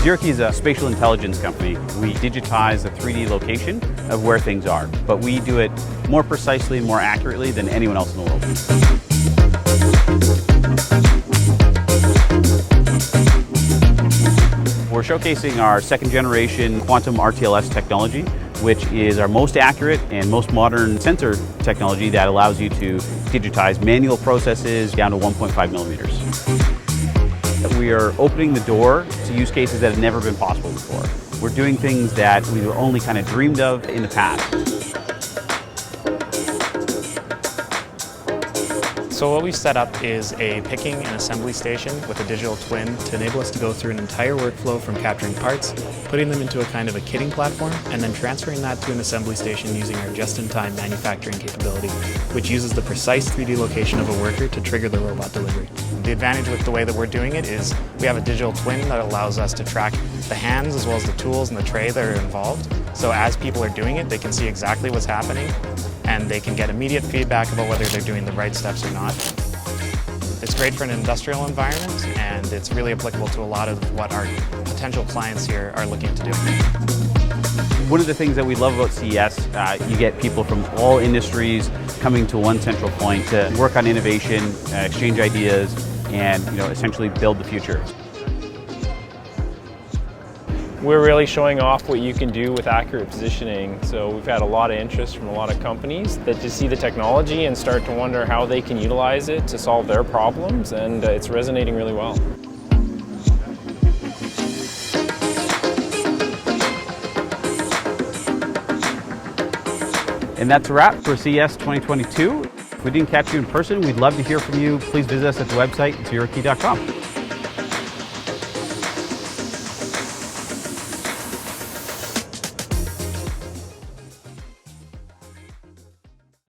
ZeroKey is a spatial intelligence company. We digitize the 3D location of where things are, but we do it more precisely and more accurately than anyone else in the world. We're showcasing our second generation Quantum RTLS technology, which is our most accurate and most modern sensor technology that allows you to digitize manual processes down to 1.5 millimeters. We are opening the door to use cases that have never been possible before. We're doing things that we've only kind of dreamed of in the past. So what we've set up is a picking and assembly station with a digital twin to enable us to go through an entire workflow from capturing parts, putting them into a kind of a kitting platform, and then transferring that to an assembly station using our just-in-time manufacturing capability, which uses the precise 3D location of a worker to trigger the robot delivery. The advantage with the way that we're doing it is we have a digital twin that allows us to track the hands as well as the tools and the tray that are involved. So as people are doing it, they can see exactly what's happening, and they can get immediate feedback about whether they're doing the right steps or not. It's great for an industrial environment, and it's really applicable to a lot of what our potential clients here are looking to do. One of the things that we love about CES, you get people from all industries coming to one central point to work on innovation, exchange ideas, and essentially build the future. We're really showing off what you can do with accurate positioning. So we've had a lot of interest from a lot of companies that just see the technology and start to wonder how they can utilize it to solve their problems, and it's resonating really well. And that's a wrap for CES 2022. If we didn't catch you in person, we'd love to hear from you. Please visit us at the website, ZeroKey.com.